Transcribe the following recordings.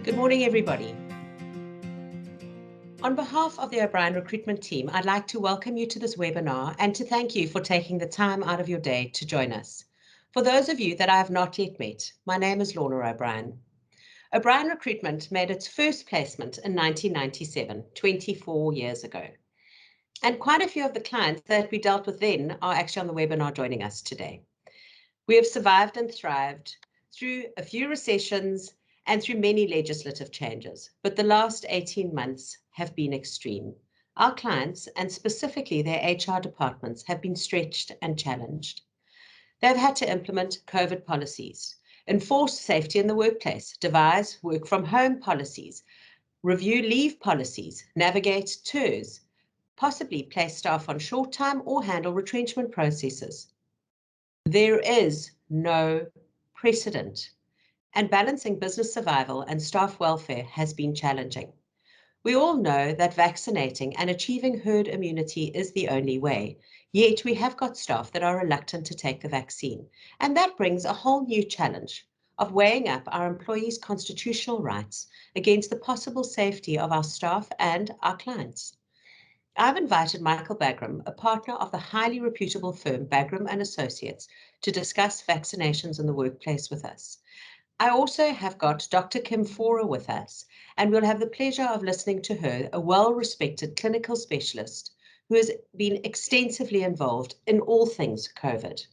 Good morning, everybody. On behalf of the O'Brien Recruitment team, I'd like to welcome you to this webinar and to thank you for taking the time out of your day to join us. For those of you that I have not yet met, my name is Lorna O'Brien. O'Brien Recruitment made its first placement in 1997, 24 years ago. And quite a few of the clients that we dealt with then are actually on the webinar joining us today. We have survived and thrived through a few recessions and through many legislative changes, but the last 18 months have been extreme. Our clients, and specifically their HR departments, have been stretched and challenged. They've had to implement COVID policies, enforce safety in the workplace, devise work from home policies, review leave policies, navigate tours, possibly place staff on short time or handle retrenchment processes. There is no precedent, and balancing business survival and staff welfare has been challenging. We all know that vaccinating and achieving herd immunity is the only way, yet we have got staff that are reluctant to take the vaccine, and that brings a whole new challenge of weighing up our employees' constitutional rights against the possible safety of our staff and our clients. I've invited Michael Bagram, a partner of the highly reputable firm Bagram & Associates, to discuss vaccinations in the workplace with us. I also have got Dr. Faure with us, and we'll have the pleasure of listening to her, a well-respected clinical specialist who has been extensively involved in all things COVID.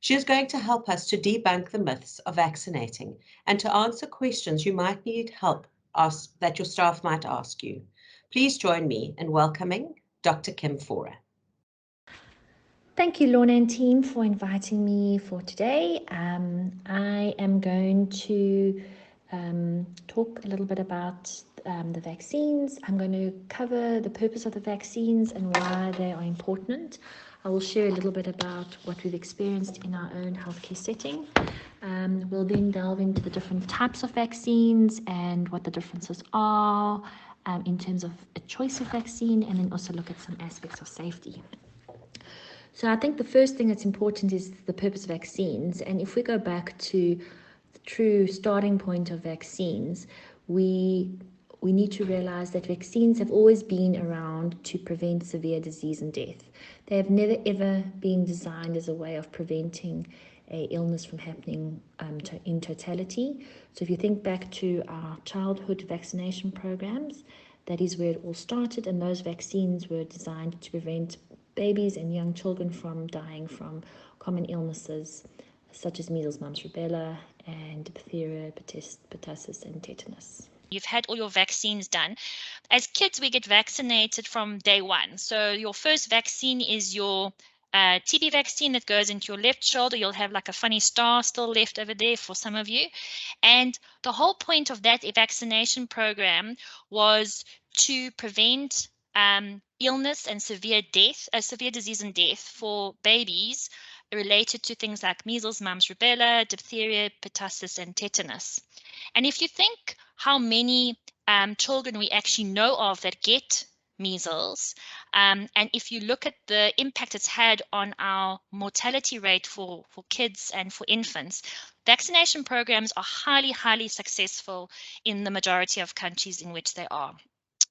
She is going to help us to debunk the myths of vaccinating and to answer questions you might need help that your staff might ask you. Please join me in welcoming Dr. Faure. Thank you, Lorna and team, for inviting me for today. I am going to talk a little bit about the vaccines. I'm going to cover the purpose of the vaccines and why they are important. I will share a little bit about what we've experienced in our own healthcare setting. We'll then delve into the different types of vaccines and what the differences are in terms of a choice of vaccine, and then also look at some aspects of safety. So I think the first thing that's important is the purpose of vaccines. And if we go back to the true starting point of vaccines, we need to realize that vaccines have always been around to prevent severe disease and death. They have never ever been designed as a way of preventing an illness from happening in totality. So if you think back to our childhood vaccination programs, that is where it all started, and those vaccines were designed to prevent babies and young children from dying from common illnesses such as measles, mumps, rubella, and diphtheria, pertussis, and tetanus. You've had all your vaccines done. As kids, we get vaccinated from day one. So your first vaccine is your TB vaccine that goes into your left shoulder. You'll have like a funny star still left over there for some of you. And the whole point of that vaccination program was to prevent illness and severe disease and death for babies related to things like measles, mumps, rubella, diphtheria, pertussis, and tetanus. And if you think how many children we actually know of that get measles, and if you look at the impact it's had on our mortality rate for kids and for infants, vaccination programs are highly, highly successful in the majority of countries in which they are.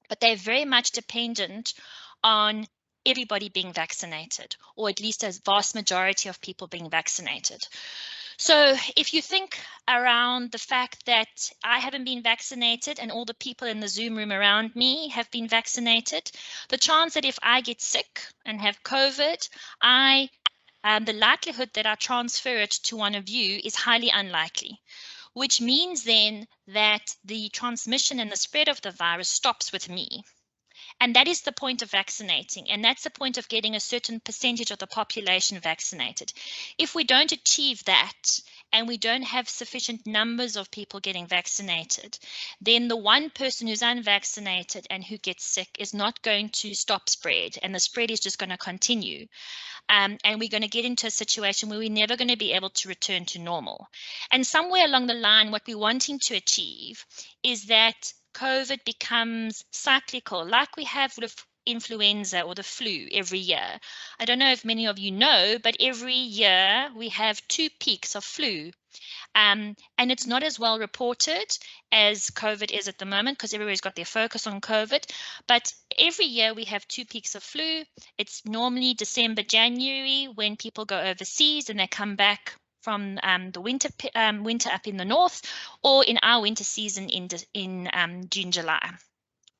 But they're very much dependent on everybody being vaccinated, or at least a vast majority of people being vaccinated. So if you think around the fact that I haven't been vaccinated and all the people in the Zoom room around me have been vaccinated, the chance that if I get sick and have COVID, the likelihood that I transfer it to one of you is highly unlikely, which means then that the transmission and the spread of the virus stops with me. And that is the point of vaccinating, and that's the point of getting a certain percentage of the population vaccinated. If we don't achieve that, and we don't have sufficient numbers of people getting vaccinated, then the one person who's unvaccinated and who gets sick is not going to stop spread, and the spread is just going to continue. And we're going to get into a situation where we're never going to be able to return to normal. And somewhere along the line, what we're wanting to achieve is that COVID becomes cyclical, like we have with influenza or the flu every year. I don't know if many of you know, but every year we have 2 peaks of flu. And it's not as well reported as COVID is at the moment because everybody's got their focus on COVID. But every year we have 2 peaks of flu. It's normally December, January when people go overseas and they come back from the winter up in the north, or in our winter season in June, July.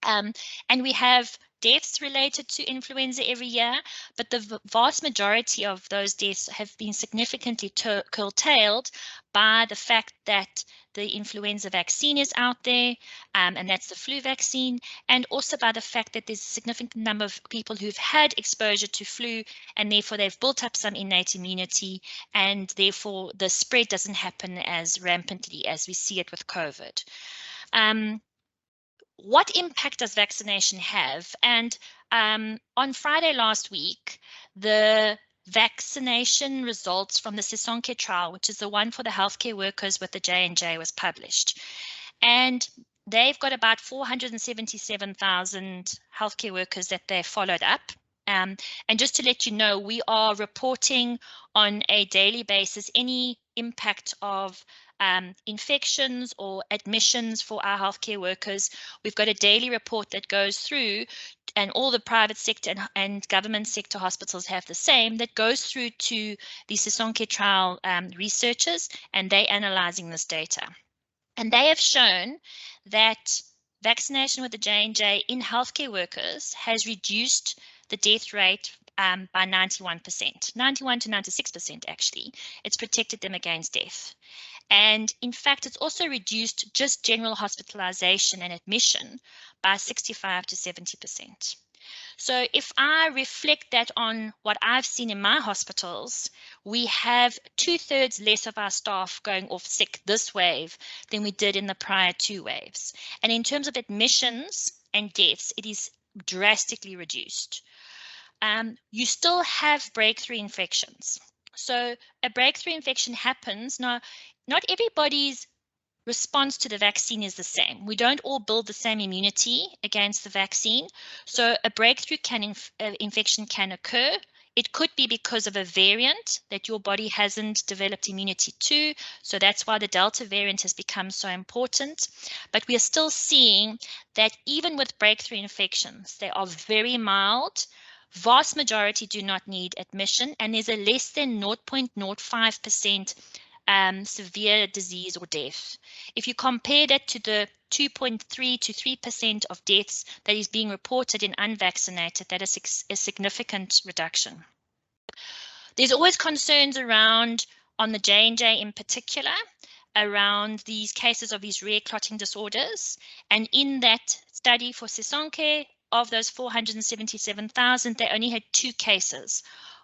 And we have deaths related to influenza every year, but the vast majority of those deaths have been significantly curtailed by the fact that the influenza vaccine is out there, and that's the flu vaccine, and also by the fact that there's a significant number of people who've had exposure to flu, and therefore they've built up some innate immunity, and therefore the spread doesn't happen as rampantly as we see it with COVID. What impact does vaccination have? And on Friday last week, the vaccination results from the Sisonke trial, which is the one for the healthcare workers with the J&J, was published. And they've got about 477,000 healthcare workers that they followed up. And just to let you know, we are reporting on a daily basis any impact of infections or admissions for our healthcare workers. We've got a daily report that goes through, and all the private sector and government sector hospitals have the same, that goes through to the Sisonke trial researchers, and they're analyzing this data. And they have shown that vaccination with the J&J in healthcare workers has reduced the death rate by 91%, 91 to 96% actually. It's protected them against death. And in fact, it's also reduced just general hospitalization and admission by 65 to 70%. So if I reflect that on what I've seen in my hospitals, we have 2/3 less of our staff going off sick this wave than we did in the prior 2 waves. And in terms of admissions and deaths, it is drastically reduced. You still have breakthrough infections. So a breakthrough infection happens. Now, not everybody's response to the vaccine is the same. We don't all build the same immunity against the vaccine. So a breakthrough infection can occur. It could be because of a variant that your body hasn't developed immunity to. So that's why the Delta variant has become so important. But we are still seeing that even with breakthrough infections, they are very mild. Vast majority do not need admission, and there's a less than 0.05% severe disease or death. If you compare that to the 2.3 to 3% of deaths that is being reported in unvaccinated, that is a significant reduction. There's always concerns around, on the J&J in particular, around these cases of these rare clotting disorders. And in that study for Sisonke, of those 477,000, they only had 2 cases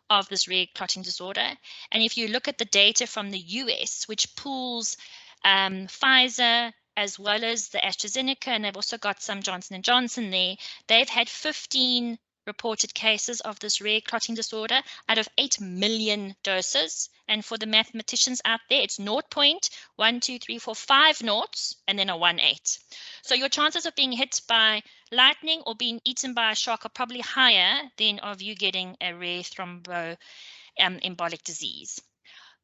of this rare clotting disorder. And if you look at the data from the US, which pools Pfizer as well as the AstraZeneca, and they've also got some Johnson & Johnson there, they've had 15 reported cases of this rare clotting disorder out of 8 million doses. And for the mathematicians out there, it's 0.12345 noughts and then a 18. So your chances of being hit by lightning or being eaten by a shark are probably higher than of you getting a rare thromboembolic disease.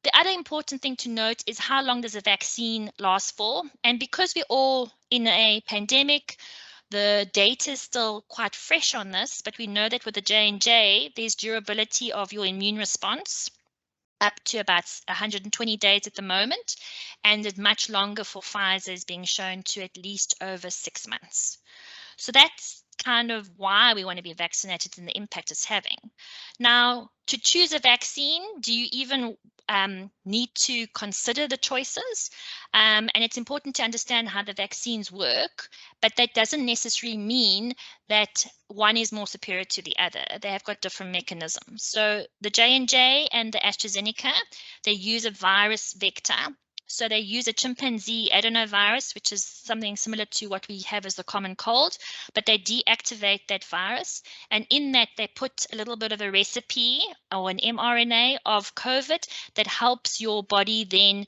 The other important thing to note is how long does a vaccine last for? And because we're all in a pandemic, the data is still quite fresh on this, but we know that with the J&J, there's durability of your immune response up to about 120 days at the moment, and it's much longer for Pfizer, is being shown to at least over 6 months. So that's kind of why we want to be vaccinated and the impact it's having. Now, to choose a vaccine, do you even need to consider the choices? And it's important to understand how the vaccines work, but that doesn't necessarily mean that one is more superior to the other. They have got different mechanisms. So the J&J and the AstraZeneca, they use a virus vector. So they use a chimpanzee adenovirus, which is something similar to what we have as the common cold, but they deactivate that virus. And in that, they put a little bit of a recipe or an mRNA of COVID that helps your body then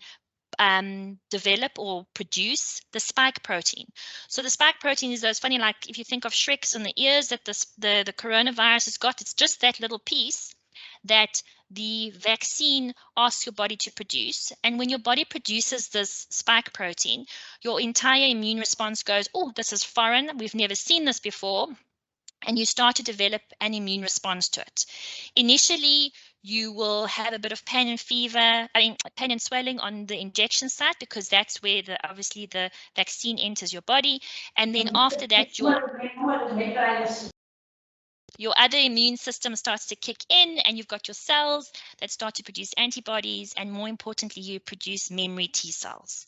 develop or produce the spike protein. So the spike protein is those funny, like if you think of Shreks in the ears that the coronavirus has got, it's just that little piece that the vaccine asks your body to produce. And when your body produces this spike protein, your entire immune response goes, oh, this is foreign. We've never seen this before. And you start to develop an immune response to it. Initially, you will have a bit of pain and fever, pain and swelling on the injection site, because that's where obviously the vaccine enters your body. And then after that, your other immune system starts to kick in, and you've got your cells that start to produce antibodies, and more importantly, you produce memory T cells.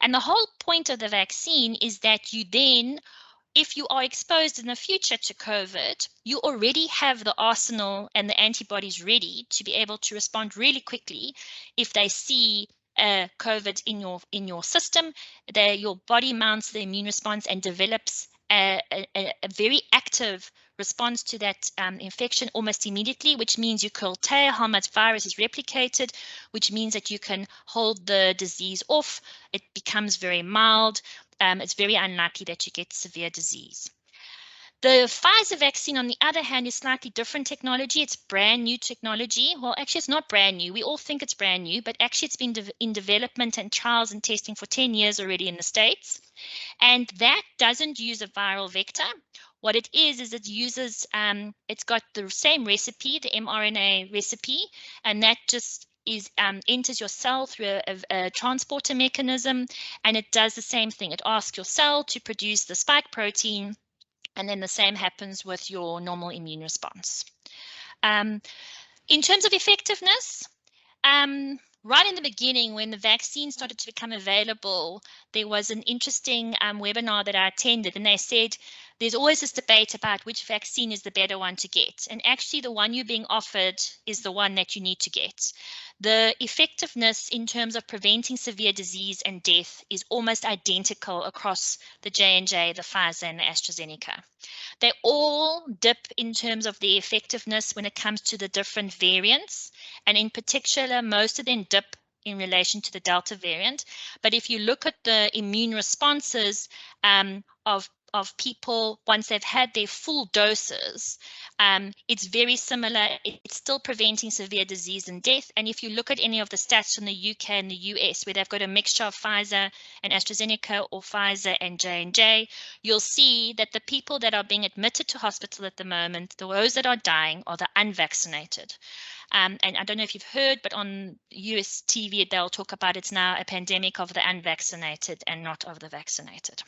And the whole point of the vaccine is that you then, if you are exposed in the future to COVID, you already have the arsenal and the antibodies ready to be able to respond really quickly if they see COVID in your system. Your body mounts the immune response and develops a very active response to that infection almost immediately, which means you curtail how much virus is replicated, which means that you can hold the disease off. It becomes very mild. It's very unlikely that you get severe disease. The Pfizer vaccine, on the other hand, is slightly different technology. It's brand new technology. Well, actually, it's not brand new. We all think it's brand new, but actually it's been in development and trials and testing for 10 years already in the States. And that doesn't use a viral vector. What it is it uses, it's got the same recipe, the mRNA recipe, and that just enters your cell through a transporter mechanism, and it does the same thing. It asks your cell to produce the spike protein, and then the same happens with your normal immune response. In terms of effectiveness, right in the beginning, when the vaccine started to become available, there was an interesting webinar that I attended, and they said there's always this debate about which vaccine is the better one to get. And actually, the one you're being offered is the one that you need to get. The effectiveness in terms of preventing severe disease and death is almost identical across the J&J, the Pfizer, and the AstraZeneca. They all dip in terms of the effectiveness when it comes to the different variants. And in particular, most of them dip in relation to the Delta variant. But if you look at the immune responses of people once they've had their full doses, it's very similar. It's still preventing severe disease and death. And if you look at any of the stats in the UK and the US, where they've got a mixture of Pfizer and AstraZeneca or Pfizer and J&J, you'll see that the people that are being admitted to hospital at the moment, those that are dying, are the unvaccinated. And I don't know if you've heard, but on US TV, they'll talk about it's now a pandemic of the unvaccinated and not of the vaccinated.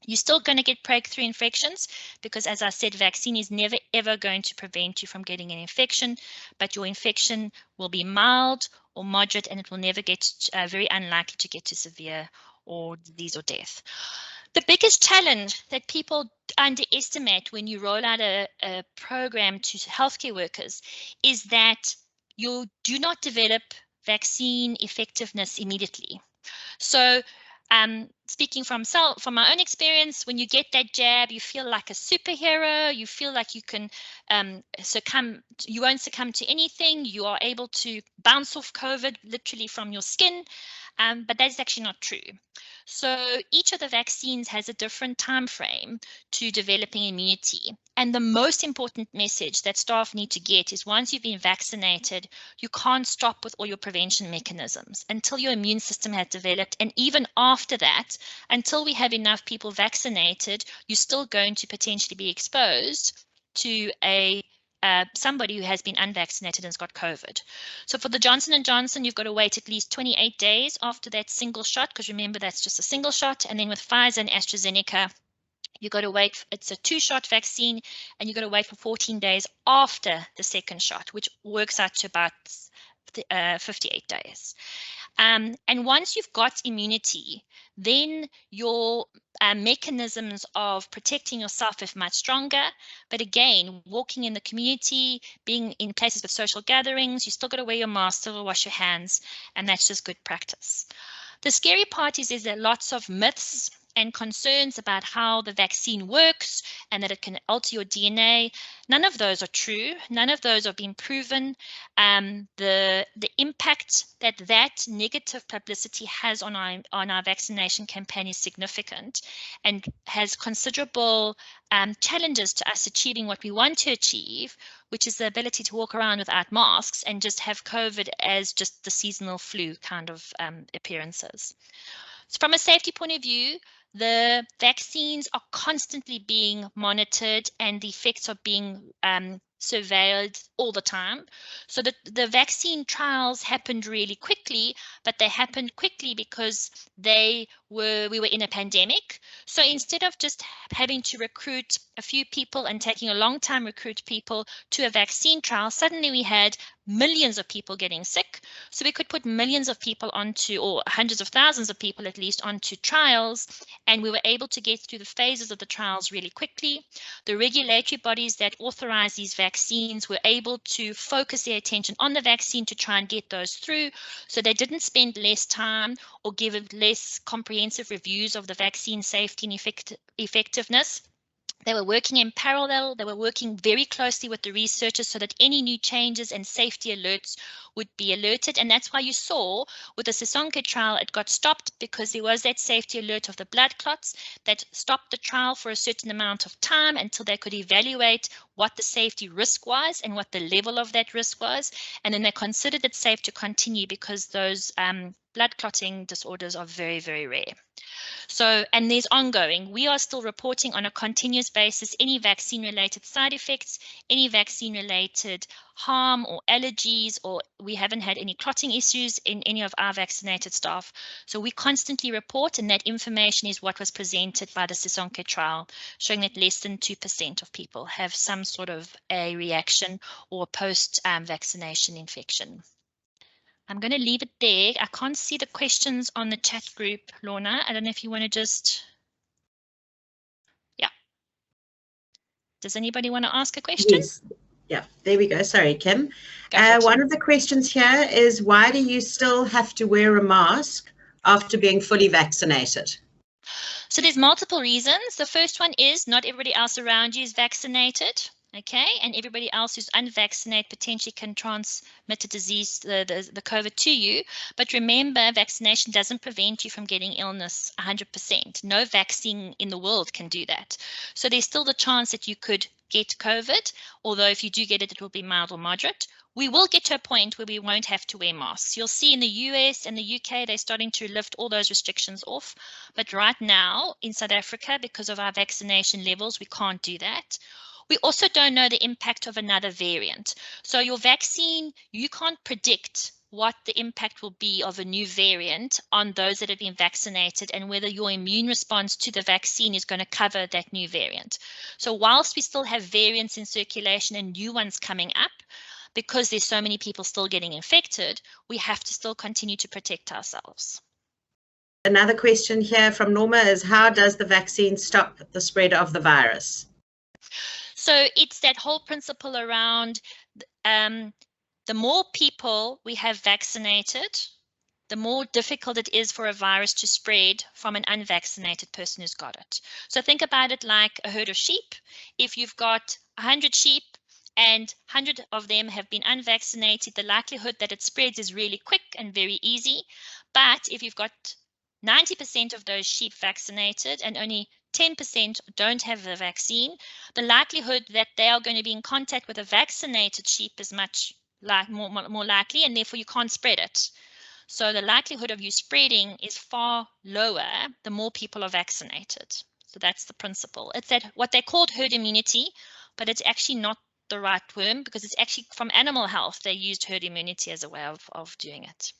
You're still going to get breakthrough infections because, as I said, vaccine is never, ever going to prevent you from getting an infection, but your infection will be mild or moderate, and it will never get very unlikely to get to severe or disease or death. The biggest challenge that people underestimate when you roll out a program to healthcare workers is that you do not develop vaccine effectiveness immediately. So speaking from my own experience, when you get that jab, you feel like a superhero. You feel like you can you won't succumb to anything. You are able to bounce off COVID literally from your skin, but that's actually not true. So each of the vaccines has a different time frame to developing immunity. And the most important message that staff need to get is once you've been vaccinated, you can't stop with all your prevention mechanisms until your immune system has developed. And even after that, until we have enough people vaccinated, you're still going to potentially be exposed to somebody who has been unvaccinated and has got COVID. So for the Johnson & Johnson, you've got to wait at least 28 days after that single shot, because remember, that's just a single shot. And then with Pfizer and AstraZeneca, you've got to wait. It's a 2-shot vaccine, and you've got to wait for 14 days after the second shot, which works out to about 58 days. And once you've got immunity, then your mechanisms of protecting yourself are much stronger. But again, walking in the community, being in places with social gatherings, you still got to wear your mask, still wash your hands, and that's just good practice. The scary part is there are lots of myths and concerns about how the vaccine works and that it can alter your DNA. None of those are true. None of those have been proven. The impact that negative publicity has on our vaccination campaign is significant and has considerable challenges to us achieving what we want to achieve, which is the ability to walk around without masks and just have COVID as just the seasonal flu kind of appearances. So from a safety point of view, the vaccines are constantly being monitored and the effects are being surveilled all the time. So the vaccine trials happened really quickly, but they happened quickly because we were in a pandemic. So instead of just having to recruit a few people and taking a long time recruit people to a vaccine trial, suddenly we had millions of people getting sick. So we could put millions of people onto, or hundreds of thousands of people at least, onto trials, and we were able to get through the phases of the trials really quickly. The regulatory bodies that authorize these vaccines were able to focus their attention on the vaccine to try and get those through, so they didn't spend less time or give less comprehensive reviews of the vaccine safety and effectiveness. They were working in parallel. They were working very closely with the researchers so that any new changes and safety alerts would be alerted. And that's why you saw with the Sisonke trial, it got stopped because there was that safety alert of the blood clots that stopped the trial for a certain amount of time until they could evaluate what the safety risk was and what the level of that risk was. And then they considered it safe to continue because those blood clotting disorders are very, very rare. So, and there's ongoing. We are still reporting on a continuous basis any vaccine-related side effects, any vaccine-related harm or allergies, or we haven't had any clotting issues in any of our vaccinated staff. So we constantly report, and that information is what was presented by the Sisonke trial, showing that less than 2% of people have some sort of a reaction or post-vaccination infection. I'm going to leave it there. I can't see the questions on the chat group, Lorna. I don't know if you want to just, yeah. Does anybody want to ask a question? Yes. Yeah, there we go. Sorry, Kim. One of the questions here is, why do you still have to wear a mask after being fully vaccinated? So there's multiple reasons. The first one is not everybody else around you is vaccinated. Okay, and everybody else who's unvaccinated potentially can transmit the disease, the COVID to you. But remember, vaccination doesn't prevent you from getting illness 100%. No vaccine in the world can do that. So there's still the chance that you could get COVID, although if you do get it, it will be mild or moderate. We will get to a point where we won't have to wear masks. You'll see in the US and the UK, they're starting to lift all those restrictions off. But right now in South Africa, because of our vaccination levels, we can't do that. We also don't know the impact of another variant. So your vaccine, you can't predict what the impact will be of a new variant on those that have been vaccinated and whether your immune response to the vaccine is going to cover that new variant. So whilst we still have variants in circulation and new ones coming up, because there's so many people still getting infected, we have to still continue to protect ourselves. Another question here from Norma is, how does the vaccine stop the spread of the virus? So it's that whole principle around the more people we have vaccinated, the more difficult it is for a virus to spread from an unvaccinated person who's got it. So think about it like a herd of sheep. If you've got 100 sheep and 100 of them have been unvaccinated, the likelihood that it spreads is really quick and very easy. But if you've got 90% of those sheep vaccinated and only 10% don't have the vaccine, the likelihood that they are going to be in contact with a vaccinated sheep is much more likely, and therefore you can't spread it. So the likelihood of you spreading is far lower the more people are vaccinated. So that's the principle. It's that what they called herd immunity, but it's actually not the right term because it's actually from animal health. They used herd immunity as a way of doing it.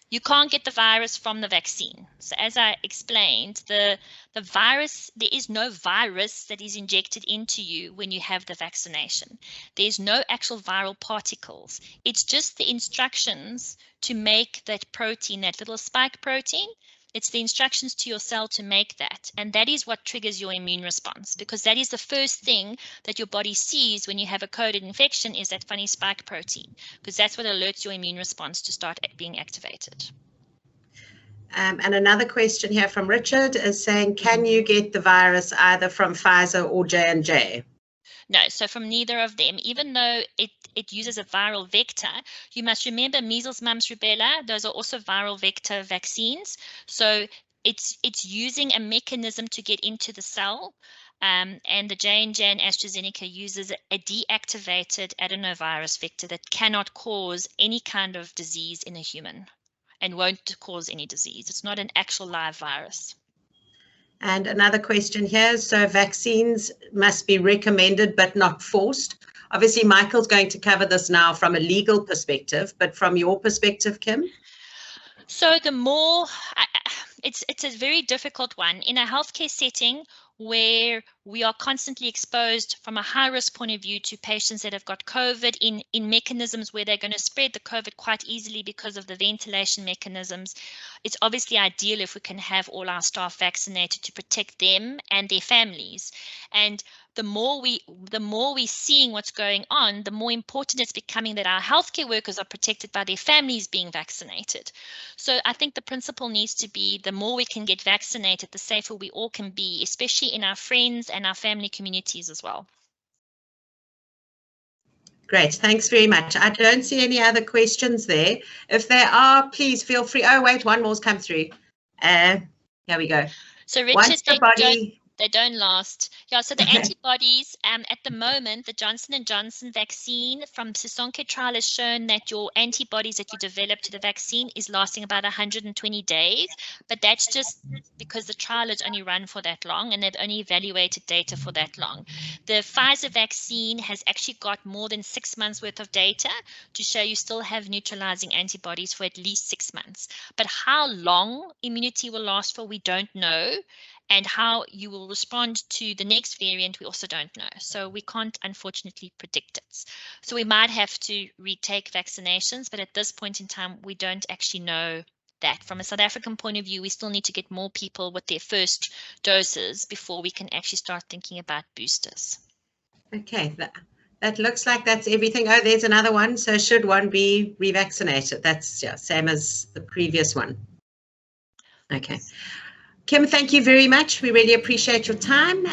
You can't get the virus from the vaccine. So as I explained, the virus, there is no virus that is injected into you when you have the vaccination. There's no actual viral particles. It's just the instructions to make that protein, that little spike protein. It's the instructions to your cell to make that. And that is what triggers your immune response, because that is the first thing that your body sees when you have a COVID infection is that funny spike protein, because that's what alerts your immune response to start being activated. And another question here from Richard is saying, can you get the virus either from Pfizer or J&J? No, so from neither of them, even though it uses a viral vector, you must remember measles, mumps, rubella, those are also viral vector vaccines. So it's using a mechanism to get into the cell. And the J&J and AstraZeneca uses a deactivated adenovirus vector that cannot cause any kind of disease in a human and won't cause any disease. It's not an actual live virus. And another question here, so vaccines must be recommended but not forced. Obviously, Michael's going to cover this now from a legal perspective, but from your perspective, Kim? So the more, it's a very difficult one. In a healthcare setting where we are constantly exposed from a high risk point of view to patients that have got COVID in mechanisms where they're going to spread the COVID quite easily because of the ventilation mechanisms, it's obviously ideal if we can have all our staff vaccinated to protect them and their families. And the more we're seeing what's going on, the more important it's becoming that our healthcare workers are protected by their families being vaccinated. So I think the principle needs to be the more we can get vaccinated, the safer we all can be, especially in our friends and our family communities as well. Great, thanks very much. I don't see any other questions there. If there are, please feel free. Oh, wait, one more's come through. Here we go. So Richard, once the body... They don't last. Yeah, so the antibodies, at the moment, the Johnson & Johnson vaccine from Sisonke trial has shown that your antibodies that you develop to the vaccine is lasting about 120 days. But that's just because the trial has only run for that long and they've only evaluated data for that long. The Pfizer vaccine has actually got more than 6 months worth of data to show you still have neutralizing antibodies for at least 6 months. But how long immunity will last for, we don't know. And how you will respond to the next variant, we also don't know. So we can't, unfortunately, predict it. So we might have to retake vaccinations, but at this point in time, we don't actually know that. From a South African point of view, we still need to get more people with their first doses before we can actually start thinking about boosters. Okay, that looks like that's everything. Oh, there's another one. So should one be revaccinated? That's same as the previous one. Okay. Kim, thank you very much. We really appreciate your time.